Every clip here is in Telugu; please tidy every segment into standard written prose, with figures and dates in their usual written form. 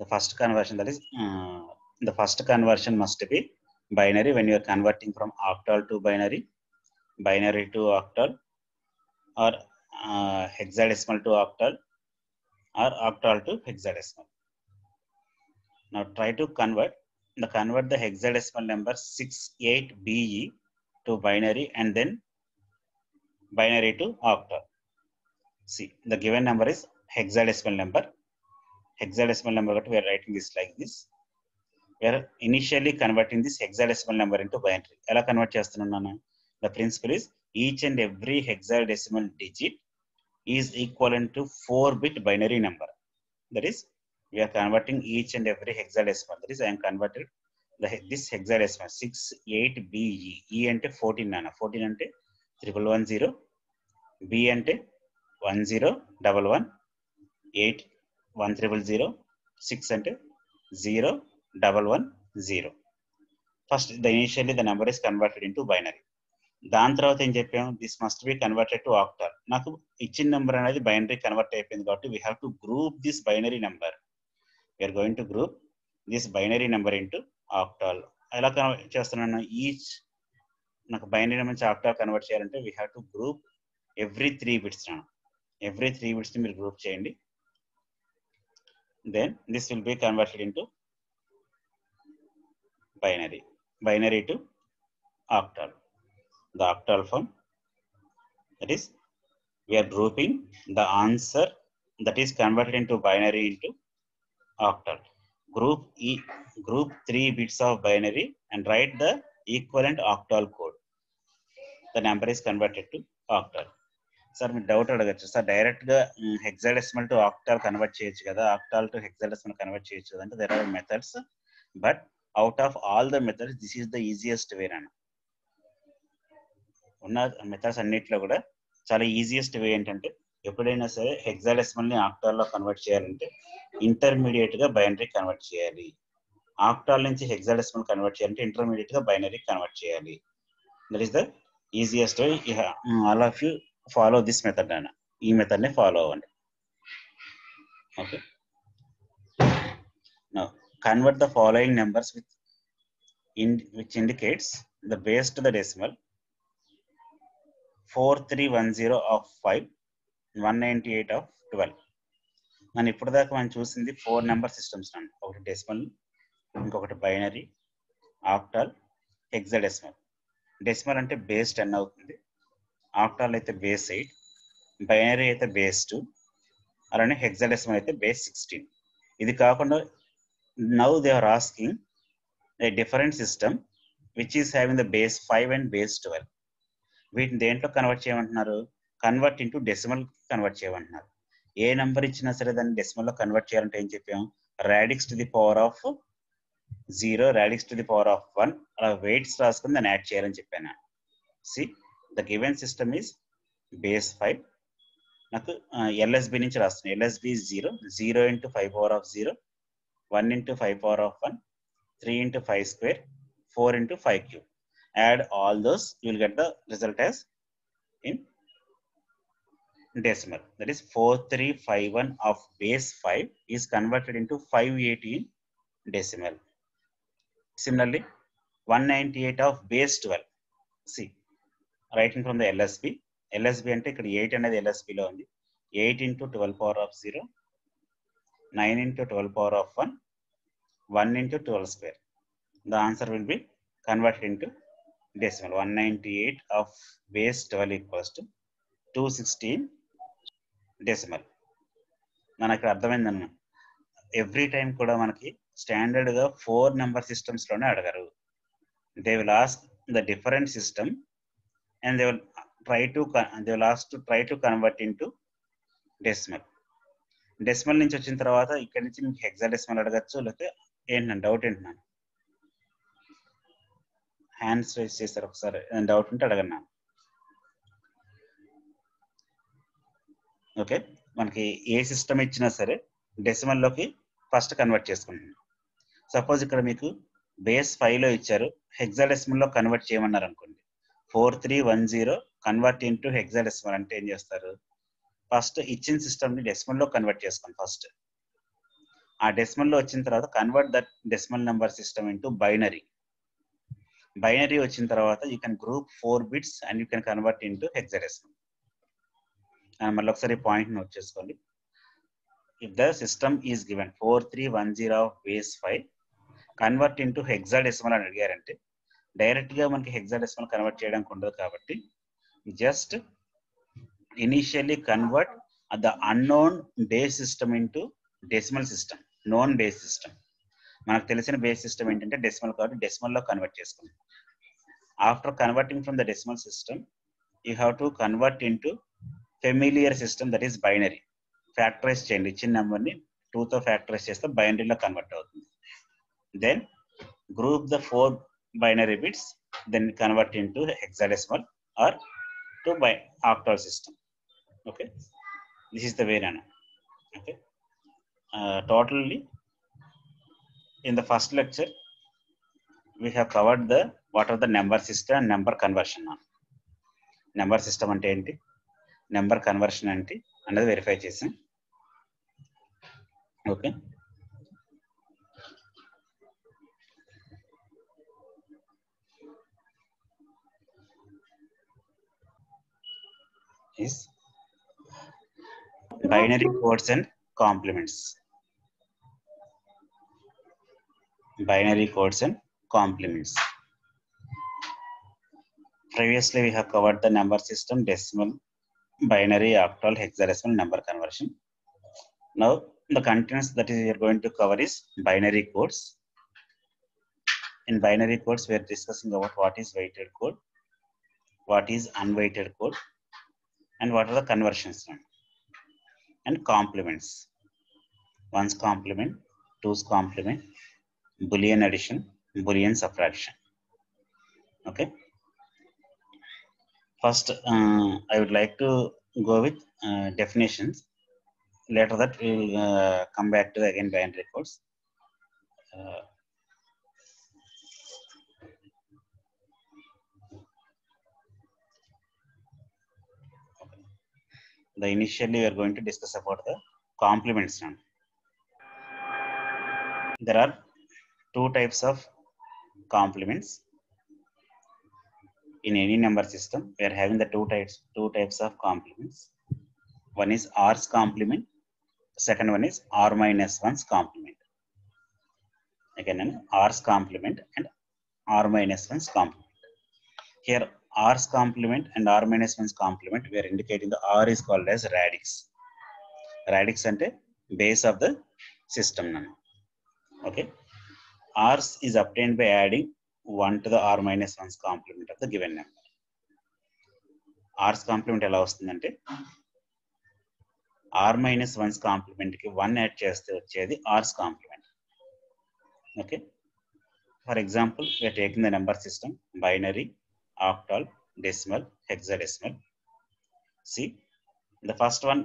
The first conversion, that is the first conversion must be binary when you are converting from octal to binary, binary to octal, or hexadecimal to octal, or octal to hexadecimal. Now try to convert the hexadecimal number 68BE to binary and then binary to octal. See, the given number is hexadecimal number. Hexadecimal number, we are writing this like this. We are initially converting this hexadecimal number into binary. Ela convert chestunnanu? The principle is each and every hexadecimal digit is equivalent to 4-bit binary number. That is, we are converting each and every hexadecimal. That is, I am converted this hexadecimal 68BE. E ante 14 nana. 14 ante 1110. B ante 1011. 8 1000. 6 ante 0110. First, initially the number is converted into binary. దాని తర్వాత ఏం చెప్పాము, this must be converted to octal. నాకు ఇచ్చిన నెంబర్ అనేది బైనరీ కన్వర్ట్ అయిపోయింది కాబట్టి we have to group this binary number. We are going to group this binary number into octal. ఎలా కన్వర్ట్ చేస్తున్నాను? ఈచ్ నాకు బైనరీ నెంబర్ నుంచి ఆక్టాల్ కన్వర్ట్ చేయాలంటే we have to group every 3 bits. Every 3 bits మీరు గ్రూప్ చేయండి. Then this will be converted into binary to octal. The octal form, that is, we are grouping the answer that is converted into binary into octal. Group 3 bits of binary and write the equivalent octal code. The number is converted to octal. Sir, me doubt adagachu sir, direct ga hexadecimal to octal convert cheyochu kada, octal to hexadecimal convert cheyochu kada ante there are methods, but out of all the methods this is the easiest way rana. ఉన్న మెథడ్స్ అన్నిట్లో కూడా చాలా ఈజియెస్ట్ వే ఏంటంటే, ఎప్పుడైనా సరే హెక్సాడెసిమల్ని ఆక్టాల్లో కన్వర్ట్ చేయాలంటే ఇంటర్మీడియట్గా బైనరీ కన్వర్ట్ చేయాలి. ఆక్టాల్ నుంచి హెక్సాడెసిమల్ కన్వర్ట్ చేయాలంటే ఇంటర్మీడియట్గా బైనరీ కన్వర్ట్ చేయాలి. That is the easiest way. All of you follow this method అన్న. ఈ మెథడ్ని ఫాలో అవ్వండి. Okay, now convert the following numbers which indicates the base to the decimal. 4310 of 5, 198 of 12. మనం ఇప్పుడు దాకా మనం చూసింది 4 నెంబర్ సిస్టమ్స్ అండి. ఒకటి డెసిమల్, ఇంకొకటి బైనరీ, ఆక్టాల్, హెక్సాడెసిమల్. డెసిమల్ అంటే బేస్ 10 అవుతుంది, ఆక్టాల్ అయితే బేస్ 8, బైనరీ అయితే బేస్ 2, అలానే హెక్సాడెసిమల్ అయితే బేస్ 16. ఇది కాకుండా now they are asking a different system which is having the base 5 and base 12. వీటిని దేంట్లో కన్వర్ట్ చేయమంటున్నారు? కన్వర్ట్ ఇంటూ డెసిమల్ కన్వర్ట్ చేయమంటున్నారు. ఏ నెంబర్ ఇచ్చినా సరే దాన్ని డెసిమల్లో కన్వర్ట్ చేయాలంటే ఏం చెప్పాం? Radix to the power of 0, radix to the power of 1 అలా వెయిట్స్ రాసుకుని దాన్ని యాడ్ చేయాలని చెప్పాను. See, the given system is base 5. నాకు ఎల్ఎస్బి నుంచి రాస్తున్నాను. LSB 0, 0 into 5 power of 0, 1 into 5 power of 1, 3 into 5 square, 4 into 5 cube. Add all those, you will get the result as in decimal. That is 4351 of base 5 is converted into 580 in decimal. Similarly, 198 of base 12. See, writing from the LSB. LSB ante ikkada 8 anedi LSB lo undi. 8 into 12 power of 0, 9 into 12 power of 1, 1 into 12 square. The answer will be converted into decimal. 198 of base 12 equals to 216 decimal. మనకి అర్థమైందన్న. ఎవ్రీ టైం కూడా మనకి స్టాండర్డ్గా 4 నెంబర్ సిస్టమ్స్లోనే అడగరు. They will ask the different system and they will try to convert into decimal. Decimal నుంచి వచ్చిన తర్వాత ఇక్కడ నుంచి మీకు హెక్సాడెసిమల్ అడగచ్చు, లేకపోతే ఏంటన్నా డౌట్ ఏంటన్నా? హ్యాండ్స్ రైజ్ చేస్తారు, ఒకసారి డౌట్ ఉంటే అడగన్నా. ఓకే, మనకి ఏ సిస్టమ్ ఇచ్చినా సరే డెసిమల్లోకి ఫస్ట్ కన్వర్ట్ చేసుకుంటున్నాం. సపోజ్ ఇక్కడ మీకు బేస్ 5లో ఇచ్చారు, హెక్సాడెసిమల్లో కన్వర్ట్ చేయమన్నారు అనుకోండి. 4310 కన్వర్ట్ ఇంటూ హెక్సాడెసిమల్ అంటే ఏం చేస్తారు? ఫస్ట్ ఇచ్చిన సిస్టమ్ని డెసిమల్లో కన్వర్ట్ చేసుకోండి. ఫస్ట్ ఆ డెసిమల్ లో వచ్చిన తర్వాత convert that decimal number system into binary. Binary వచ్చిన తర్వాత you can group 4 bits and you can convert into hexadecimal. మళ్ళీ ఒకసారి పాయింట్ నోట్ చేసుకోండి. If the system is given 4310 of base 5 convert into hexadecimal అని అడిగారంటే డైరెక్ట్ గా మనకి హెక్సాడెసిమల్ కన్వర్ట్ చేయడానికి ఉండదు కాబట్టి just initially convert the unknown base system into decimal system. Known base system మనకు తెలిసిన బేస్ సిస్టమ్ ఏంటంటే డెసిమల్ కాబట్టి డెసిమల్ లో కన్వర్ట్ చేసుకుంటాం. After converting from the decimal system you have to convert into familiar system, that is binary. Factorize చేయండి, ఇచ్చిన నెంబర్ ని 2 తో ఫ్యాక్టరైజ్ చేస్తే బైనరీలో కన్వర్ట్ అవుతుంది. Then group the 4 binary bits, then convert into hexadecimal or to octal system. Okay, this is the way Nana. Okay, totally in the first lecture we have covered the what are the number system and number conversion. Number system ante enti, number conversion ante another verify chesam. Okay, is binary codes and complements. Binary codes and complements. Previously we have covered the number system, decimal, binary, octal, hexadecimal, number conversion. Now the contents that we are going to cover is binary codes. In binary codes we are discussing about what is weighted code, what is unweighted code, and what are the conversions and complements. One's complement, two's complement, Boolean addition, Boolean subtraction. Okay, first I would like to go with definitions. Later that we will come back to again binary codes. Initially we are going to discuss about the complements now. There are 2 types of complements in any number system. We are having the two types of complements. One is R's complement, second one is R minus 1's complement. Again R's complement and R minus 1's complement. Here R's complement and R minus 1's complement, we are indicating the R is called as radix. Radix ante base of the system. Okay, R's is obtained by adding 1 to the R minus 1's complement of the given number. R's complement ఎలా వస్తుందంటే R minus 1's complement కి 1 యాడ్ చేస్తే వచ్చేది R's complement. Okay, for example we are taking the number system binary, octal, decimal, hexadecimal. See, the first one,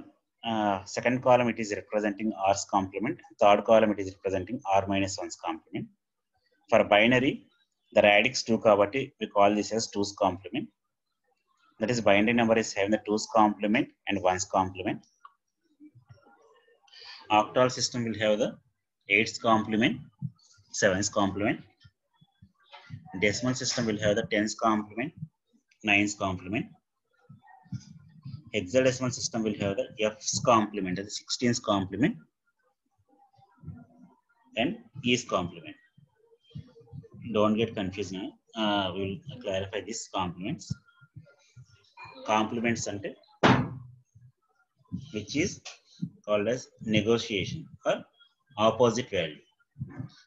second column it is representing R's complement, third column it is representing R minus 1's complement. For binary, the radix 2 kabatti we call this as 2's complement. That is binary number is having the 2's complement and 1's complement. Octal system will have the 8's complement, 7's complement. Decimal system will have the 10's complement, 9's complement. Hexadecimal system will have the F's complement, that is 16's complement, and E's complement. Don't get confused now. We will clarify these complements. Complements ante which is called as negotiation or opposite value.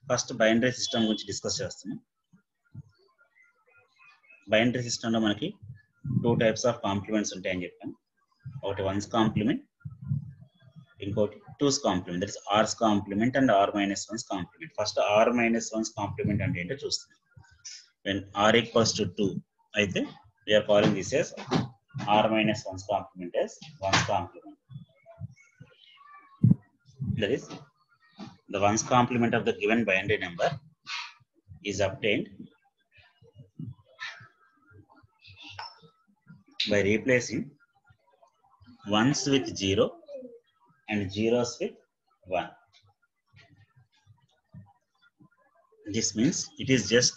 First binary system గురించి డిస్కస్ చేస్తున్నాం. బైనరీ సిస్టమ్ లో మనకి 2 types of complements ఉంటాయని చెప్పాను. ఒకటి 1's complement, ఇంకోటి 2's complement, that is R's complement and R minus 1's complement. First R minus 1's complement అంటే ఏంటో చూస్తాం. When R equals to 2 అయితే we are calling this as R minus 1's complement as 1's complement. That is the 1's complement of the given binary number is obtained by replacing 1's with 0 and 0's with 1. This means it is just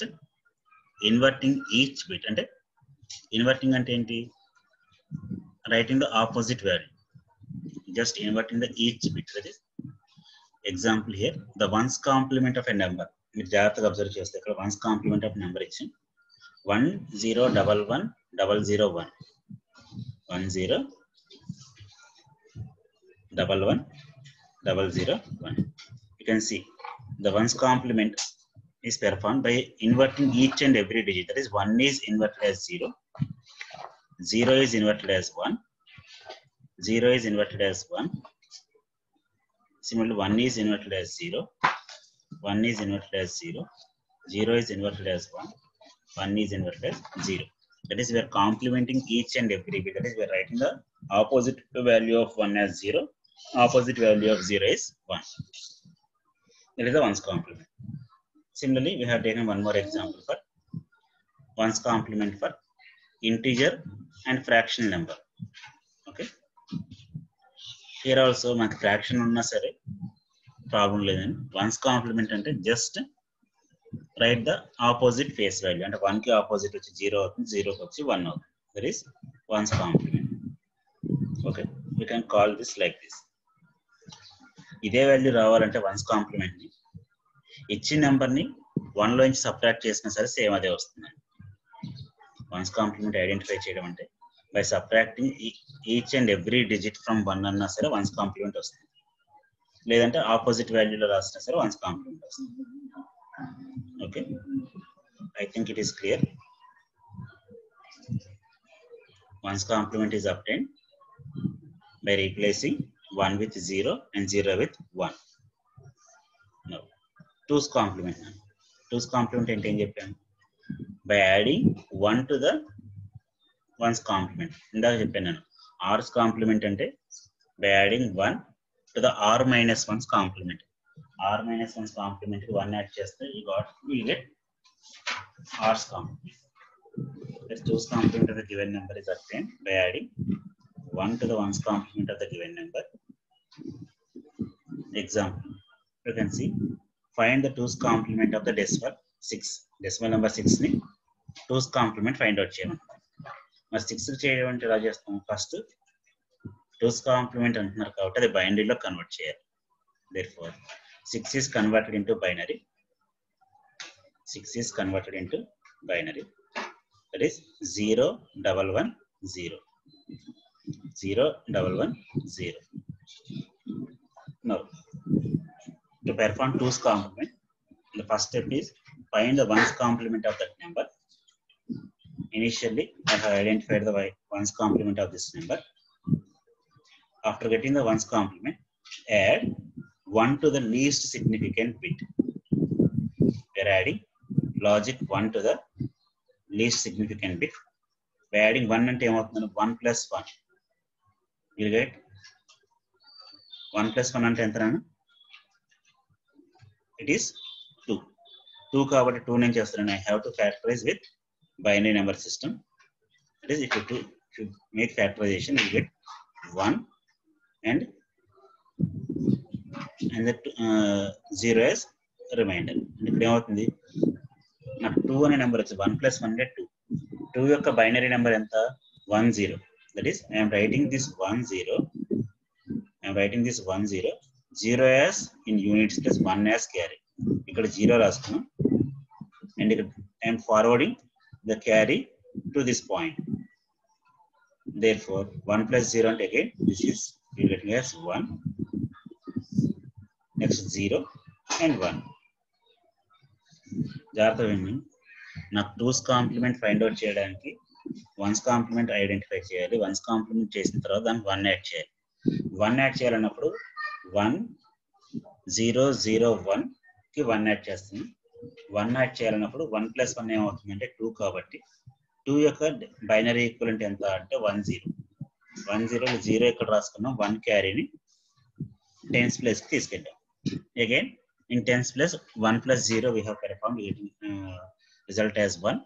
inverting each bit. And inverting ante enti? Writing the opposite value. Just inverting the each bit. That is example here. The ones complement of a number. మీరు జాగ్రత్తగా అబ్జర్వ్ చేస్తే ఇక్కడ వన్స్ కాంప్లిమెంట్ ఆఫ్ నెంబర్ ఇచ్చి 1011 1011 you can see the ones complement is performed by inverting each and every digit. That is 1 is inverted as 0, 0 is inverted as 1, 0 is inverted as 1. Similarly 1 is inverted as 0, 1 is inverted as 0, 0 is inverted as 1, 1 is inverted as 0. That is, we are complementing each and every bit. That is, we are writing the opposite value of 1 as 0, opposite value of 0 is 1. That is the ones complement. Similarly, we have taken one more example for ones complement for integer and fractional number. Okay. Here also, మనకి fraction ఉన్నా సరే ప్రాబ్లం లేదండి. వన్స్ కాంప్లిమెంట్ అంటే just right the opposite face value. అంటే 1 కి ఆపోజిట్ వచ్చి 0 అవుతుంది, 0 కి వచ్చి 1 అవుతుంది. That is one's complement. Okay, we can call this like this. ఇదే వాల్యూ రావాలంటే వన్స్ కాంప్లిమెంట్ ని ఇచ్చిన నెంబర్ ని 1 లోంచి సబ్ట్రాక్ట్ చేసినా సరే సేమ్ అదే వస్తుంది. వన్స్ కాంప్లిమెంట్ ఐడెంటిఫై చేయడం అంటే by subtracting each and every digit from 1 అన్నా సరే వన్స్ కాంప్లిమెంట్ వస్తుంది. లేదంటే ఆపోజిట్ వాల్యూలో రాసినా సరే వన్స్ కాంప్లిమెంట్ వస్తుంది. Okay, I think it is clear. One's complement is obtained by replacing 1 with 0 and 0 with 1. Now, 2's complement. 2's complement అంటే ఏం చెప్పాను? By adding 1 to the 1's complement. ఇందాక చెప్పాను నేను. R's complement అంటే by adding 1 to the R minus 1's complement. R minus 1's complement కి 1 యాడ్ చేస్తే you get R's complement. Let's 2's complement of the given number is obtained by adding 1 to the 1's complement of the given number. Example, you can see, find the 2's complement of the decimal 6. Decimal number 6 ని 2's complement find out చేయమంటారు. మరి 6 చేయడం అంటే ఎలా చేస్తాం? ఫస్ట్ 2's complement అంటున్నారు కాబట్టి అది బైనరీలో కన్వర్ట్ చేయాలి. Therefore 6 is converted into binary. 6 is converted into binary. That is 0 1 1 0. 0 1 1 0. Now, to perform 2's complement, the first step is find the 1's complement of that number. Initially, I have identified the 1's complement of this number. After getting the 1's complement, add 1 to the least significant bit. We are adding logic 1 to the least significant bit. By adding 1 and 1 plus 1, you will get 1 plus 1 and 10. It is 2. 2 కాబట్టి 2 నేను చేస్తాను. I have to factorize with binary number system. That is, if you make factorization, you get 1 and the 0 as remainder. ఇక్కడ ఏమవుతుంది? నాకు 2 అనే నెంబర్ వచ్చి 1 plus 1 అంటే 2. 2 యొక్క బైనరీ నెంబర్ ఎంత? 1 0. That is, I am writing this 1 0. I am writing this 1 0. 0 as in units plus 1 as carry. ఇక్కడ 0 రాసుకున్నాం. And ఇక్కడ I am forwarding the carry to this point. Therefore, 1 plus 0 and again this is we are getting as 1. Next 0 and 1. జాగ్రత్త వినండి. నాకు 2's complement ఫైండ్ అవుట్ చేయడానికి 1's complement ఐడెంటిఫై చేయాలి. 1's complement చేసిన తర్వాత దానికి 1 యాడ్ చేయాలి. 1 యాడ్ చేయాలన్నప్పుడు 1 0 0 1 కి 1 యాడ్ చేస్తుంది. 1 యాడ్ చేయాలన్నప్పుడు 1 plus 1 ఏమవుతుందంటే 2 కాబట్టి 2 యొక్క బైనరీ ఈక్వలెంట్ ఎంత అంటే 1 0. 1 0 0 ఇక్కడ రాసుకున్నాం. 1 క్యారీని 10's place కి తీసుకెళ్ళాం. Again, in 10's place 1 plus 0 we have performed, result as 1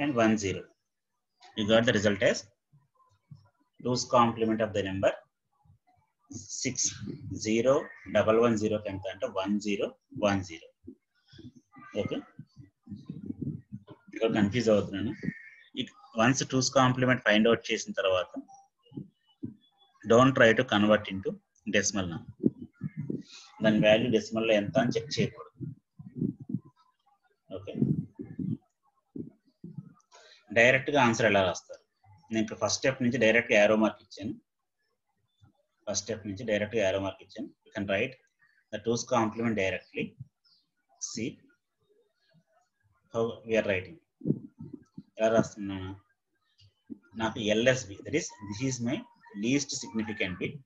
and 1 0. You got the result as 2's complement of the number 6 0 1 1 0 ఎంత అంటే 1 0 1 0. ఓకే, ఇక్కడ కన్ఫ్యూజ్ అవుతున్నాను. Once 2's complement find out చేసిన తర్వాత don't try to convert into decimal number. దాని వాల్యూ డెసిమల్ లో ఎంత అని చెక్ చేయకూడదు. ఓకే, డైరెక్ట్ గా ఆన్సర్ ఎలా రాస్తారు? నేను ఫస్ట్ స్టెప్ నుంచి డైరెక్ట్ గా యారో మార్క్ ఇచ్చాను. You can write the 2's complement directly. See how we are writing. ఎలా రాస్తున్నాను? నాకు LSB, this is my least significant bit.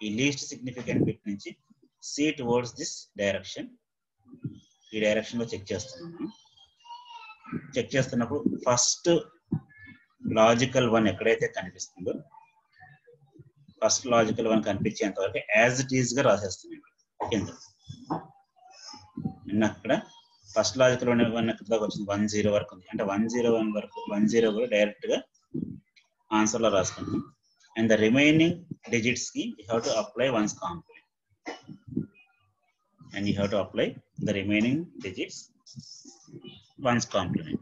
ఈ లీస్ట్ సిగ్నిఫికెంట్ బిట్ నుంచి సి టువర్డ్స్ దిస్ డైరెక్షన్, ఈ డైరెక్షన్ లో చెక్ చేస్తున్నాను. చెక్ చేస్తున్నప్పుడు ఫస్ట్ లాజికల్ 1 ఎక్కడైతే కనిపిస్తుందో, ఫస్ట్ లాజికల్ 1 కనిపించేంత వరకు యాజ్ ఇట్ ఈజ్ గా రాసేస్తున్నాను కింద. అక్కడ ఫస్ట్ లాజికల్ 1 ఎక్కడ దాకా వచ్చింది? 10 వరకు ఉంది. అంటే 101 వరకు 10 కూడా డైరెక్ట్ గా ఆన్సర్ లో రాసుకుంటాం. అండ్ ద రిమైనింగ్ డిజిట్స్ కి you have to apply 1's complement. And you have to apply the remaining digits 1's complement.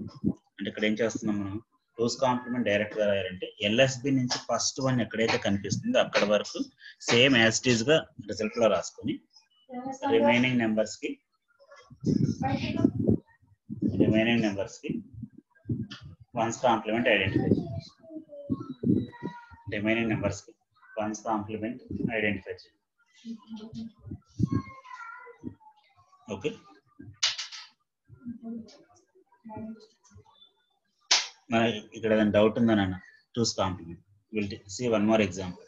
అంటే ఇక్కడ ఏం చేస్తున్నాం మనం? 2's కాంప్లిమెంట్ డైరెక్ట్ గా రాయాలంటే LSB నుంచి ఫస్ట్ 1 ఎక్కడైతే కనిపిస్తుందో అక్కడ వరకు సేమ్ యాజ్ ఇట్ ఈజ్ గా రిజల్ట్ లో రాసుకొని రిమైనింగ్ నెంబర్స్ కి 1's కాంప్లిమెంట్ ఐడెంటిఫై చేయాలి. రిమైనింగ్ నెంబర్స్ కి 1's కాంప్లిమెంట్ ఐడెంటిఫై చేయాలి. ఓకే, మన ఇక్కడ ఏదైనా డౌట్ ఉందా నాన్న? 2's complement. Will see one more example.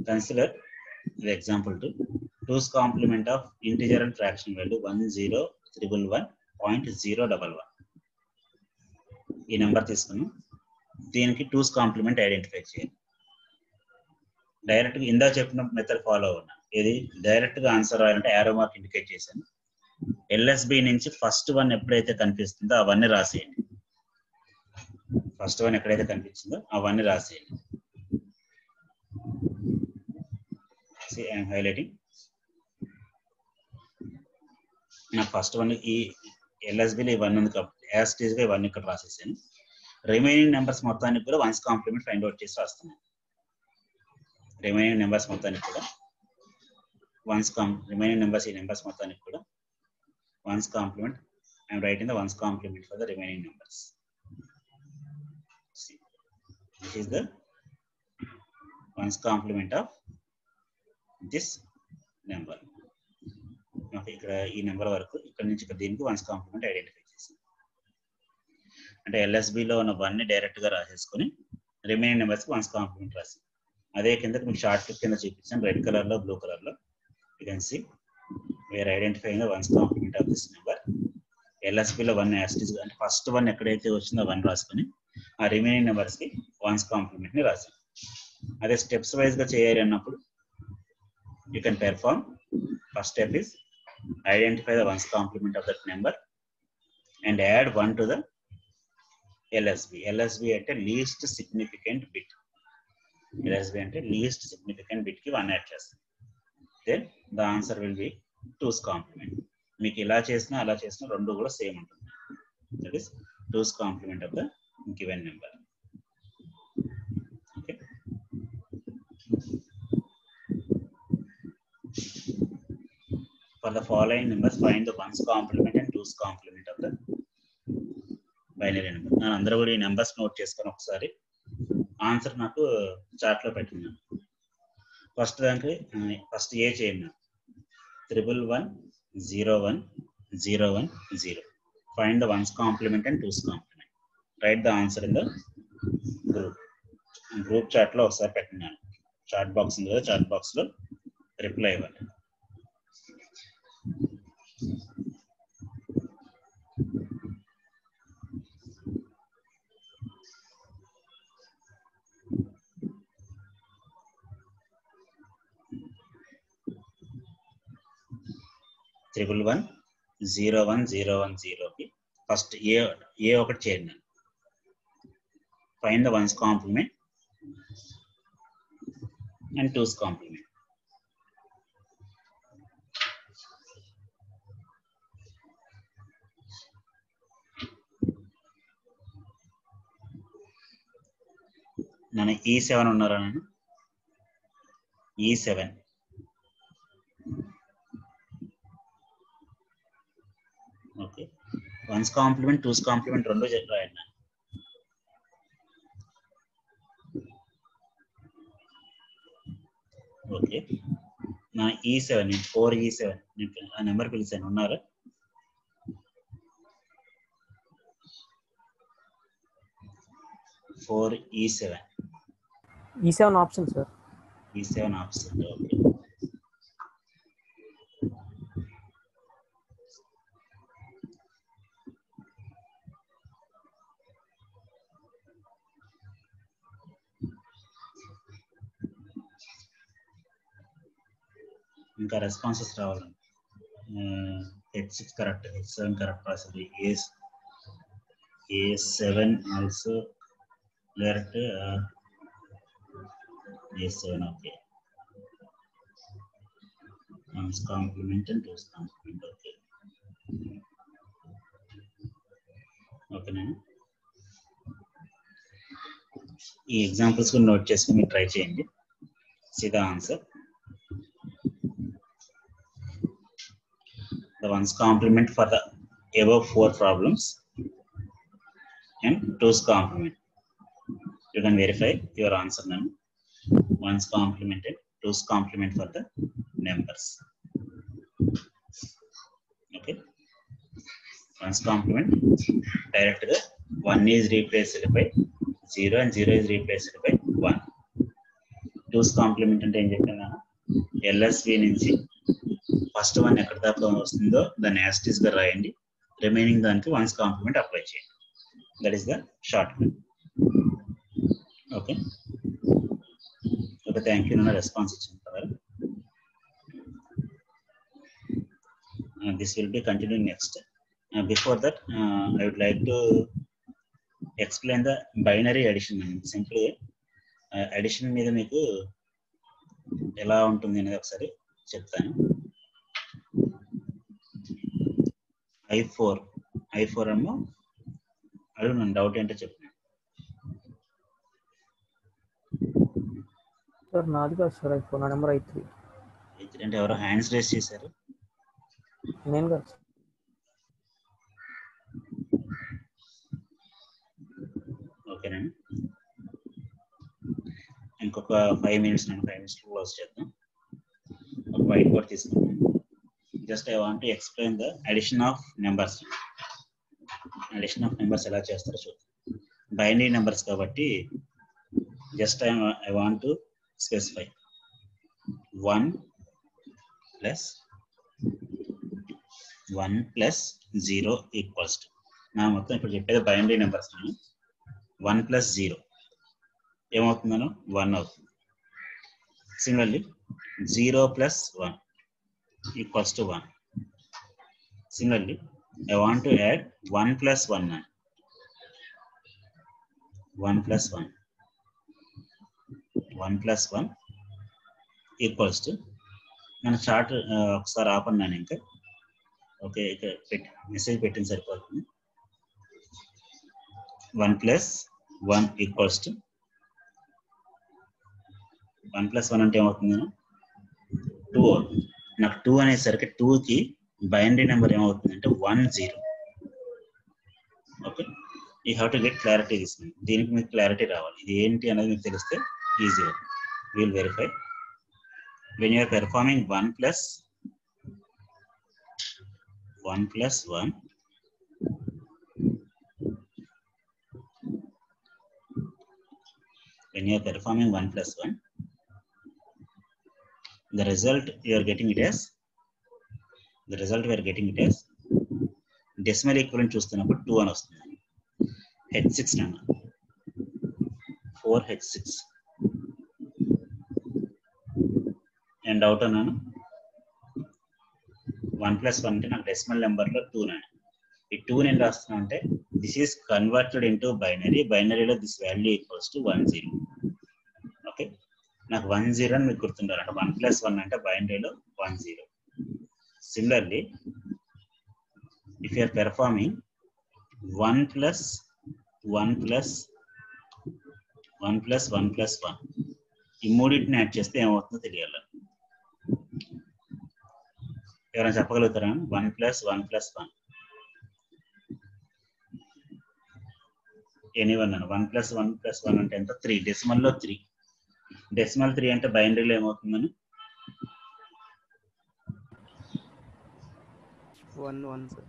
Consider the example 2. 2's complement of integer and fraction value 1011.011. ఈ నెంబర్ తీసుకున్నాం. దీనికి 2's కాంప్లిమెంట్ ఐడెంటిఫై చేయాలి. డైరెక్ట్ గా ఇందా చెప్పిన మెథడ్ ఫాలో అవునా? ఇది డైరెక్ట్ గా ఆన్సర్ రాయాలంటే యారో మార్క్ ఇండికేట్ చేశాను. LSB నుంచి ఫస్ట్ 1 ఎప్పుడైతే కనిపిస్తుందో అవన్నీ రాసేయండి. ఫస్ట్ 1 ఎక్కడైతే కనిపించిందో అవన్నీ రాసేయండి. See, I am highlighting. నా ఫస్ట్ 1 ఈ LSB లో ఇవన్నీ ఉంది కాబట్టి యాజ్ ఇట్ ఈజ్ గా ఇవన్నీ ఇక్కడ రాసేసాను. రిమైనింగ్ నెంబర్స్ మొత్తానికి కూడా 1's కాంప్లిమెంట్ ఫైండ్ అవుట్ చేసి రాస్తున్నాను. రిమైనింగ్ నెంబర్స్ మొత్తానికి కూడా రిమైనింగ్ నెంబర్స్ ఈ నెంబర్స్ మొత్తానికి కూడా 1's complement. I am writing the 1's complement for the remaining numbers. See, this is the 1's complement of this number. Okay, ఇక్కడ ఈ నెంబర్ వరకు ఇక్కడ నుంచి ఇక్కడ దీనికి 1's కాంప్లిమెంట్ ఐడెంటిఫై చేసాం. అంటే LSB లో ఉన్న 1 డైరెక్ట్ గా రాసేసుకొని రిమైనింగ్ నెంబర్స్ కి 1's కాంప్లిమెంట్ రాసి, అదే కింద మీకు షార్ట్ క్లిక్ కింద చూపించాను రెడ్ కలర్ లో బ్లూ కలర్ లో. You can see we are identifying the 1's complement of this number. LSB లో 1 యాజ్ ఇట్ ఈజ్ గా అంటే ఫస్ట్ 1 ఎక్కడైతే వచ్చిందో 1 రాసుకొని ఆ రిమైనింగ్ నెంబర్స్ కి 1's కాంప్లిమెంట్ ని రాసాం. అదే స్టెప్స్ వైజ్ గా చేయాలి అన్నప్పుడు you can perform. First step is identify the 1's complement of that number and add 1 to the LSB. LSB అంటే least significant bit. LSB అంటే least significant bit కి 1 యాడ్ చేస్తాం. Then the answer will be 2's complement. మీకు ఇలా చేసినా అలా చేసినా రెండు కూడా సేమ్ ఉంటుంది. That is 2's complement of the given number. Okay. For the following numbers, find the 1's complement and 2's complement of the binary number. నేను అందరూ కూడా ఈ నెంబర్స్ నోట్ చేసుకొని ఒకసారి ఆన్సర్ నాకు చార్ట్ లో పెట్టినాను. ఫస్ట్ దానికి ఫస్ట్ ఏ చేయండి. 11101010. Find the 1's complement and 2's complement. Write the answer in the group chat లో ఒకసారి పెట్టినాను. చాట్ బాక్స్ ఉంది కదా, చాట్ బాక్స్ లో రిప్లై ఇవ్వండి. ట్రిపుల్ 111010కి ఫస్ట్ ఏ ఒకటి చేయండి. Find the 1's complement and 2's complement. నన్ను E7 ఉన్నారా నేను E7 okay 1's complement 2's complement రెండు రాయండి ఓకే నా E7 4E7 నేను ఆ నెంబర్ పిలిచాను ఉన్నారా E7 option sir. E7 option okay. ఇంకా రెస్పాన్సెస్ రావాలి H6 correct H7 correct possible A7 also correct A7 okay 1's complement and 2's complement okay ఓకేనా ఈ ఎగ్జాంపుల్స్ కూడా నోట్ చేసుకుని మీరు ట్రై చేయండి see the answer the 1's complement for the above 4 problems and 2's complement you can verify your answer now 1's complement and 2's complement for the numbers okay 1's complement direct the 1 is replaced by 0 and 0 is replaced by 1 2's complement అంటే ఏం చెప్పాను LSB నుంచి ఫస్ట్ వన్ ఎక్కడ దాకా వస్తుందో దాన్ని యాస్టిస్ గా రాయండి రిమైనింగ్ దానికి 1's complement అప్లై చేయండి that is the shortcut okay okay thank you నా రెస్పాన్స్ ఇచ్చిన కదా this will be continue next before that I would like to explain the binary addition simple addition మీద మీకు ఎలా ఉంటుంది అనేది ఒకసారి చెప్తాను I4 ఏమో అడుగు డౌట్ ఏంటో చెప్పండి సార్ నాది కాదు సార్ I4 నా నెంబర్ I3 అంటే ఎవరో హ్యాండ్స్ రేస్ చేశారు నేను కాదు ఓకేనండి ఇంకొక 5 minutes క్లోజ్ చేద్దాం ఒక వైట్ బోర్డ్ తీసుకుందాం just I want to explain the addition of numbers ఎలా చేస్తారో చూద్దాం బైనరీ నెంబర్స్ కాబట్టి just I want to specify 1 plus 0 equals to నా మొత్తం ఇప్పుడు చెప్పేది బైనరీ నెంబర్స్ 1 plus 0 ఏమవుతుందను 1 అవుతుంది similarly 0 plus 1 equals to 1. Similarly, I want to add 1 plus 1. 1 plus 1. 1 plus 1 equals to. నేను చార్ట్ ఒకసారి ఆపన్నాను ఇంకా ఓకే మెసేజ్ పెట్టిన సరిపోతుంది 1 plus 1 equals to 1 plus 1 అంటే ఏమవుతుంది 2 అవుతుంది నాకు 2 అనేసరికి 2 కి బైనరీ నెంబర్ ఏమవుతుంది అంటే 1 0 okay you have to get clarity తీసుకుని దీనికి మీకు క్లారిటీ రావాలి ఇది ఏంటి అనేది మీకు తెలిస్తే ఈజీ అవుతుంది will verify when you are performing 1 plus 1 when you are performing 1 plus 1 the result we are getting it as decimal equivalent చూస్తున్నప్పుడు 2 అని వస్తుంది H6 నాన్న 4H6 అండ్ అవుట్ అన్నాను 1 plus 1 అంటే నాకు డెసిమల్ నెంబర్ లో 2 నాన్న ఈ 2 నేను రాస్తున్నా అంటే దిస్ ఈస్ కన్వర్టెడ్ ఇంటూ బైనరీలో దిస్ వాల్యూ ఈక్వల్స్ టు 1 0 నాకు 10 అని మీకు గుర్తుండాలి. అంటే 1 + 1 అంటే బైనరీలో 10. Similarly if you are performing 1 + 1 + 1 + 1 + 1 ఈ మూడింటిని యాడ్ చేస్తే ఏమవుతుందో తెలియాలి. ఎవరైనా చెప్పగలుగుతారా? 1 + 1 + 1 ఎనీవన్ అన్న. 1 + 1 + 1 అంటే ఎంత? 3. డెసిమల్లో 3. డెసిమల్ 3 అంటే బైనరీలో ఏమవుతుందని? 1 1 sir.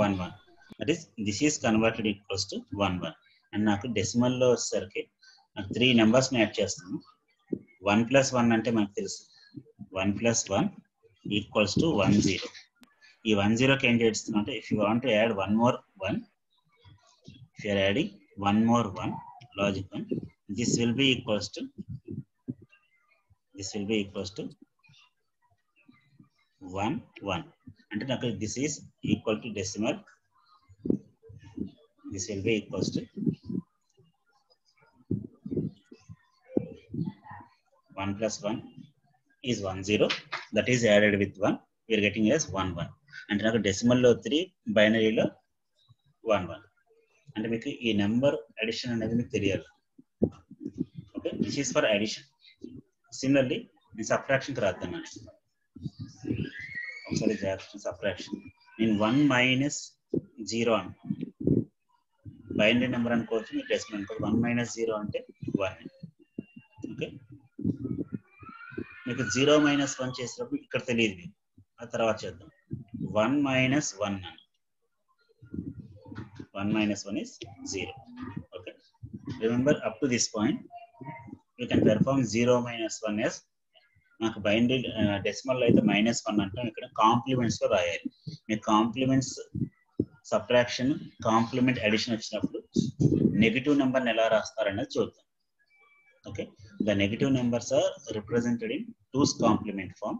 1 1. That is this is converted equals to 1 1. And నాకు డెసిమల్లో వచ్చేసరికి నాకు 3 నెంబర్స్ని యాడ్ చేస్తాను. 1 + 1 అంటే మనకు తెలుసు 1 + 1 = 1 0. ఈ 1 0కి ఏం చేస్తున్నాం అంటే if you want to add one more 1, if you are adding one more 1, logic 1, this will be equals to 1 1. అంటే నాకు this is equal to decimal, this will be equals to 1 + 1 is 1 0, that is added with 1, we are getting as 1 1. అంటే నాకు డెసిమల్లో 3, బైనరీలో 1 1. అంటే మీకు ఈ నెంబర్ అడిషన్ అనేది మీకు తెలియాలి. Okay, this is for addition. Similarly నేను సబ్ట్రాక్షన్కి రాద్దాను. ఒకసారి సబ్ట్రాక్షన్ నేను 1 - 0 అనుకోండి. బైనరీ నెంబర్ అనుకోవచ్చు, మీరు డెసిమల్ అనుకోవచ్చు. 1 - 0 అంటే 1. ఓకే, మీకు 0 - 1 చేసినప్పుడు ఇక్కడ తెలియదు మీకు, ఆ తర్వాత చేద్దాం. 1 - 1 అని. 1 - 1 is 0. Okay, remember up to this point you can perform 0 - 1 as నాకు బైనరీ డెసిమల్ అయితే -1 అంటాం. ఇక్కడ కాంప్లిమెంట్స్ లో రాయాలి. మీకు కాంప్లిమెంట్స్ సబ్ట్రాక్షన్, కాంప్లిమెంట్ అడిషన్ వచ్చినప్పుడు నెగిటివ్ నెంబర్ని ఎలా రాస్తారనేది చూద్దాం. Okay, the negative numbers are represented in 2's complement form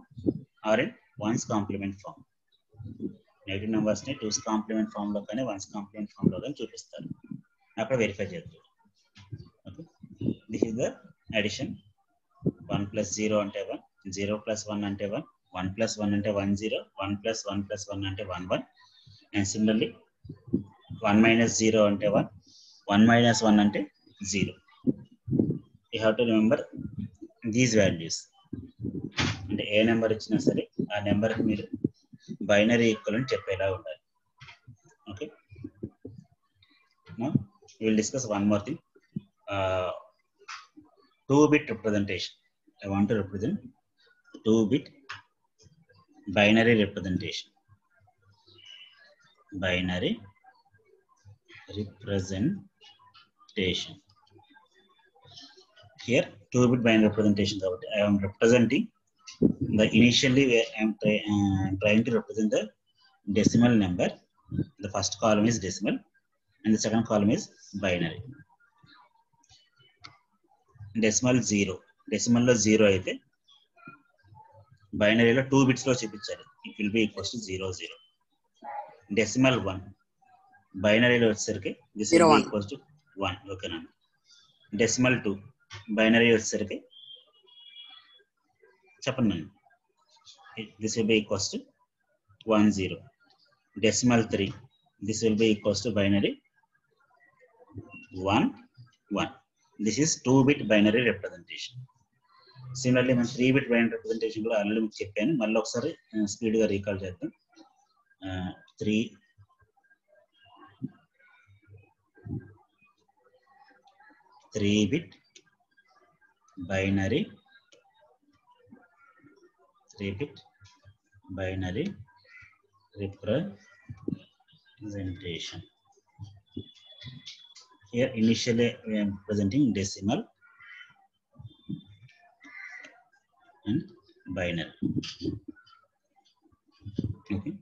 or in 1's complement form. Negative numbers ని 2's కాంప్లిమెంట్ ఫామ్ లో కానీ 1's కాంప్లిమెంట్ ఫామ్ లో కానీ చూపిస్తారు. అక్కడ వెరిఫై చేద్దాం. Okay, this is the addition. 1 + 0 అంటే 1, 0 + 1 అంటే 1, 1 + 1 అంటే 1 0, 1 + 1 + 1 అంటే 1 1. అండ్ సిమిలర్లీ 1 - 0 అంటే 1, 1 - 1 అంటే 0. You have to remember these values. అంటే ఏ నెంబర్ ఇచ్చినా సరే ఆ నెంబర్కి మీరు బైనరీ ఈక్వల్ అని చెప్పేలా ఉండాలి. Okay, now we will discuss one more thing. 2-bit representation. I want to represent 2-bit binary representation. Binary representation. Here 2-bit binary representation. I am representing the initially I am trying to represent the decimal number. The first column is decimal and the second column is binary. Decimal 0, డెసిమల్లో 0 అయితే బైనరీలో 2 బిట్స్ లో చూపించాలి. It will be equals to 0 0. Decimal 1 బైనరీలో వచ్చేసరికి this will B equals to 1. ఓకేనా. డెసిమల్ 2 బైనరీ వచ్చేసరికి చెప్పండి, this will B equals to 1 0. Decimal 3 this will B equals to binary 1 1. This is 2-bit binary representation. Similarly, మనం 3-bit binary representation కూడా ఆల్రెడీ మీకు చెప్పాను. మళ్ళీ ఒకసారి స్పీడ్ గా రీకాల్ చేద్దాం. 3-bit binary representation. Here initially we are presenting decimal and binary. Okay,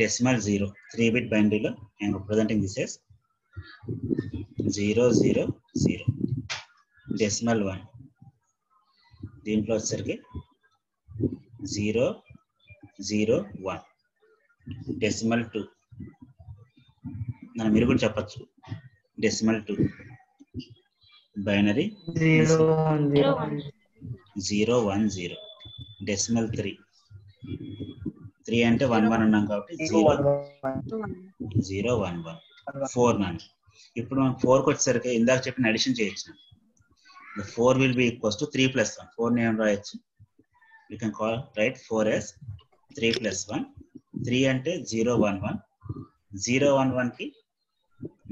decimal 0, 3-bit binary lo I am representing this as 0 0 0. Decimal 1 దీంట్లో వచ్చేసరికి 0 0 1. డెసిమల్ 2 మీరు కూడా చెప్పచ్చు. Decimal 2 binary 0 1 0. 0 1 0 డెసిమల్ 3 అంటే 1 1 అన్నాం కాబట్టి 0 0 1 1 4 నాన్న. ఇప్పుడు మనం 4కి వచ్చేసరికి ఇందాక చెప్పిన అడిషన్ చేయొచ్చు. 4 will be equals to 3 plus 1. 4 ని ఏం రాయొచ్చు? We can write 4 as 3 plus 1. 3 అంటే 0 1 1. 0 1 1 కి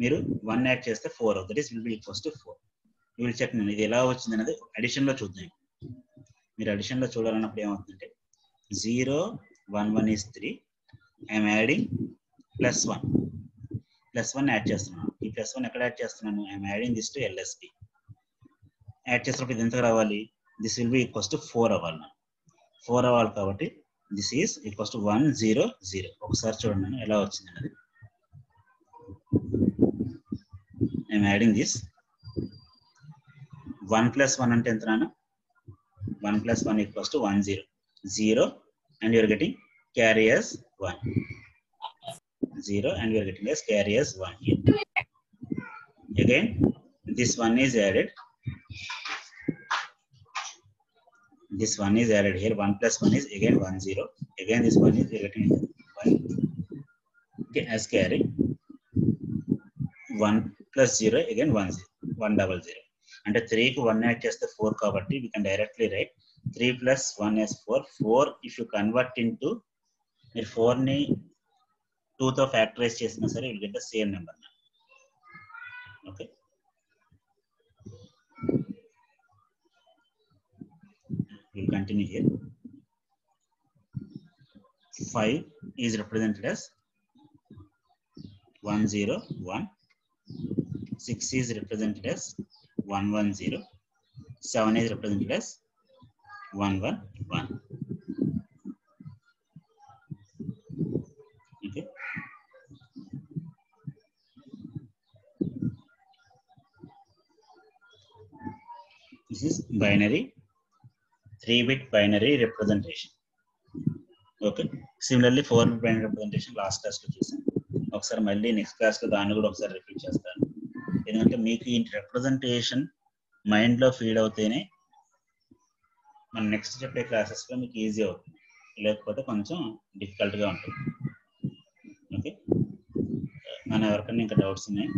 మీరు 1 యాడ్ చేస్తే 4 అవుతుంది. This will be equals to 4. You will check నేను ఇది ఎలా వచ్చింది అనేది అడిషన్ లో చూద్దాం. మీరు అడిషన్ లో చూడాలన్నప్పుడు ఏమవుతుందంటే 0 1 1 is 3. I am adding plus 1. Plus 1 add చేస్తున్నాను. ఈ plus 1 ఎక్కడ యాడ్ చేస్తున్నాను? I am adding this to LSB. Add చేసినప్పుడు ఇది ఎంత రావాలి? This will B equals to 4 అవ్వాలి. 4 అవ్వాలి కాబట్టి దిస్ ఈస్ ఈక్వల్స్ టు 1 0 0. ఒకసారి చూడండి ఎలా వచ్చింది అనేది. ఐఎమ్ యాడింగ్ దిస్ 1 plus 1 అంటే ఎంత నాన్న? 1 plus 1 equals to 1 0 0 and you are getting carry as 1 0 and you are getting as carry as 1 here. Again this one is added. This one is added here. 1 plus 1 is again 1 0. Again this one is getting 1 okay, as carry. 1 plus 0 again 1 0 1 double 0. అంటే 3 కి 1 యాడ్ చేస్తే 4 కాబట్టి we can directly write 3 plus 1 is 4. 4 if you convert into మీరు 4 ని 2 తో ఫ్యాక్టరైజ్ చేసినా సరే you will get the same number. Okay. We'll continue here. 5 is represented as 1 0 1. 6 is represented as 1 1 0. 7 is represented as 1 1 1. Okay. This is binary 3-bit binary representation. Okay. Similarly 4-bit binary representation last class లో చూసాం. ఒకసారి మళ్ళీ నెక్స్ట్ క్లాస్ లో దాన్ని కూడా ఒకసారి రిపీట్ చేస్తాను. ఎందుకంటే మీకు ఈ రిప్రజెంటేషన్ మైండ్ లో ఫీడ్ అవుతేనే మన నెక్స్ట్ చెప్పే క్లాసెస్ లో మీకు ఈజీ అవుతుంది. లేకపోతే కొంచెం డిఫికల్ట్ గా ఉంటుంది. ఓకే. మన ఎవరికైనా ఇంకా డౌట్స్ ఉన్నాయి?